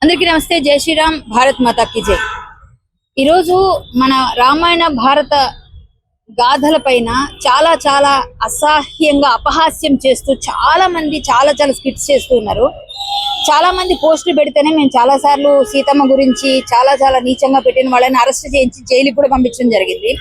అందరికీ నమస్తే. జై శ్రీరామ్. భారత్ మాతా కీ జై. ఈరోజు మన రామాయణ భారత గాథల పైన చాలా చాలా అసహ్యంగా అపహాస్యం చేస్తూ చాలా మంది చాలా స్కిట్స్ చేస్తూ ఉన్నారు. చాలా మంది పోస్టులు పెడితేనే మేము చాలా సార్లు సీతమ్మ గురించి చాలా నీచంగా పెట్టిన వాళ్ళని అరెస్ట్ చేయించి జైలుకి కూడా పంపించడం జరిగింది.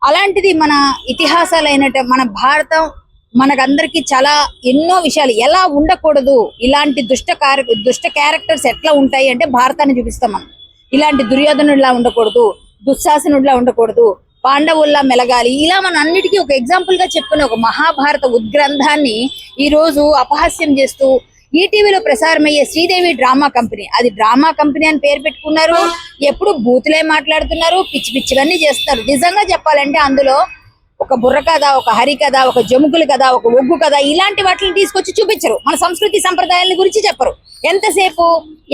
అలాంటిది మన ఇతిహాసాలైనట మన భారతం మనకందరికి చాలా ఎన్నో విషయాలు ఎలా ఉండకూడదు, ఇలాంటి దుష్ట క్యారెక్టర్స్ ఎట్లా ఉంటాయి అంటే భారతాన్ని చూపిస్తాం మనం. ఇలాంటి దుర్యోధనుడిలా ఉండకూడదు, దుశ్శాసనుడిలా ఉండకూడదు, పాండవుల్లా మెలగాలి, ఇలా మన అన్నిటికీ ఒక ఎగ్జాంపుల్ గా చెప్పుకునే ఒక మహాభారత ఉద్గ్రంథాన్ని ఈ రోజు అపహాస్యం చేస్తూ ఈటీవీలో ప్రసారమయ్యే శ్రీదేవి డ్రామా కంపెనీ, అది డ్రామా కంపెనీ అని పేరు పెట్టుకున్నారు. ఎప్పుడు బూతులే మాట్లాడుతున్నారు, పిచ్చివన్నీ చేస్తున్నారు. నిజంగా చెప్పాలంటే అందులో ఒక బుర్ర కథ, ఒక హరి కథ, ఒక జముకుల కథ, ఒక ఒగ్గు కథ, ఇలాంటి వాటిని తీసుకొచ్చి చూపించరు. మన సంస్కృతి సంప్రదాయాల గురించి చెప్పరు. ఎంతసేపు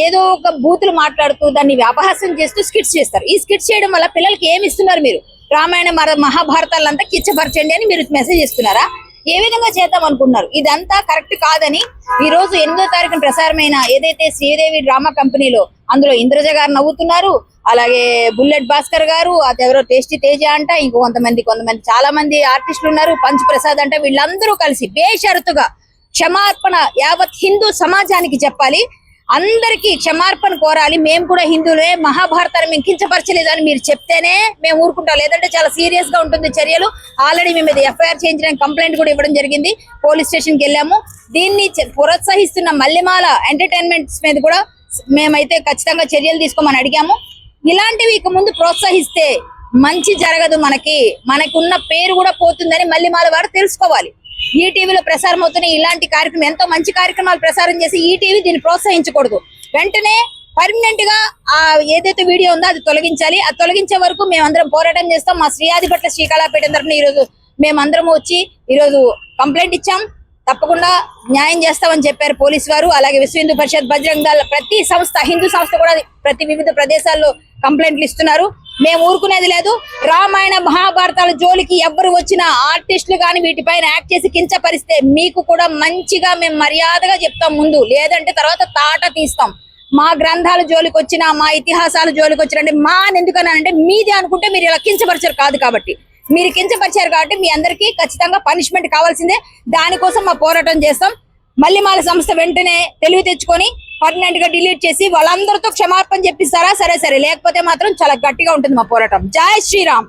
ఏదో ఒక బూతులు మాట్లాడుతూ దాన్ని అపహాస్యం చేస్తూ స్కిట్స్ చేస్తారు. ఈ స్కిట్స్ చేయడం వల్ల పిల్లలకి ఏమి ఇస్తున్నారు? మీరు రామాయణ మహాభారతాలంతా కిచ్చపరచండి అని మీరు మెసేజ్ ఇస్తున్నారా? ఏ విధంగా చేద్దాం అనుకుంటున్నారు? ఇదంతా కరెక్ట్ కాదని ఈ రోజు 8వ తారీఖున ప్రసారమైన ఏదైతే శ్రీదేవి డ్రామా కంపెనీలో అందులో ఇంద్రజ గారు నవ్వుతున్నారు, అలాగే బుల్లెట్ భాస్కర్ గారు, అదెవరో టేస్టీ తేజ అంట, ఇంకో కొంతమంది చాలా మంది ఆర్టిస్టులు ఉన్నారు, పంచ్ ప్రసాద్ అంటే, వీళ్ళందరూ కలిసి బేషరతుగా క్షమార్పణ యావత్ హిందూ సమాజానికి చెప్పాలి. అందరికీ క్షమార్పణ కోరాలి. మేము కూడా హిందువులే, మహాభారతాన్ని మేము కించపరచలేదని మీరు చెప్తేనే మేము ఊరుకుంటాం, లేదంటే చాలా సీరియస్ గా ఉంటుంది చర్యలు. ఆల్రెడీ మేము ఇది ఎఫ్ఐఆర్ చేయించడానికి కంప్లైంట్ కూడా ఇవ్వడం జరిగింది. పోలీస్ స్టేషన్ కి వెళ్ళాము. దీన్ని ప్రోత్సహిస్తున్న మల్లెమాల ఎంటర్టైన్మెంట్స్ మీద కూడా మేమైతే ఖచ్చితంగా చర్యలు తీసుకోమని అడిగాము. ఇలాంటివి ఇక ముందు ప్రోత్సహిస్తే మంచి జరగదు, మనకున్న పేరు కూడా పోతుందని మల్లెమాల వారు తెలుసుకోవాలి. ఈటీవీలో ప్రసారం అవుతున్న ఇలాంటి కార్యక్రమం, ఎంతో మంచి కార్యక్రమాలు ప్రసారం చేసి ఈటీవీ దీన్ని ప్రోత్సహించకూడదు. వెంటనే పర్మనెంట్ గా ఆ ఏదైతే వీడియో ఉందో అది తొలగించాలి. అది తొలగించే వరకు మేమందరం పోరాటం చేస్తాం. మా శ్రీయాదిపట్ల శ్రీకళాపీఠం తరఫున ఈరోజు మేమందరం వచ్చి ఈరోజు కంప్లైంట్ ఇచ్చాం. తప్పకుండా న్యాయం చేస్తామని చెప్పారు పోలీసు వారు. అలాగే విశ్వ హిందూ పరిషత్, బజరంగ్ దళ్, ప్రతి సంస్థ, హిందూ సంస్థ కూడా ప్రతి వివిధ ప్రదేశాల్లో కంప్లైంట్లు ఇస్తున్నారు. మేము ఊరుకునేది లేదు. రామాయణ మహాభారతాల జోలికి ఎవ్వరు వచ్చినా ఆర్టిస్టులు కానీ వీటిపైన యాక్ట్ చేసి కించపరిస్తే మీకు కూడా మంచిగా మేము మర్యాదగా చెప్తాం ముందు, లేదంటే తర్వాత తాట తీస్తాం. మా గ్రంథాల జోలికి వచ్చినా, మా ఇతిహాసాల జోలికి వచ్చినంటే మా ఎందుకనంటే మీది అనుకుంటే మీరు ఇలా కించపరిచారు కాదు, కాబట్టి మీరు కించపరిచారు కాబట్టి మీ అందరికీ ఖచ్చితంగా పనిష్మెంట్ కావాల్సిందే. దానికోసం మా పోరాటం చేస్తాం. మల్లెమాల సంస్థ వెంటనే తెలివి తెచ్చుకొని పర్మనెంట్ గా డిలీట్ చేసి వాళ్ళందరితో క్షమార్పణ చెప్పిస్తారా? సరే, లేకపోతే మాత్రం చాలా గట్టిగా ఉంటుంది మా పోరాటం. జై శ్రీరామ్.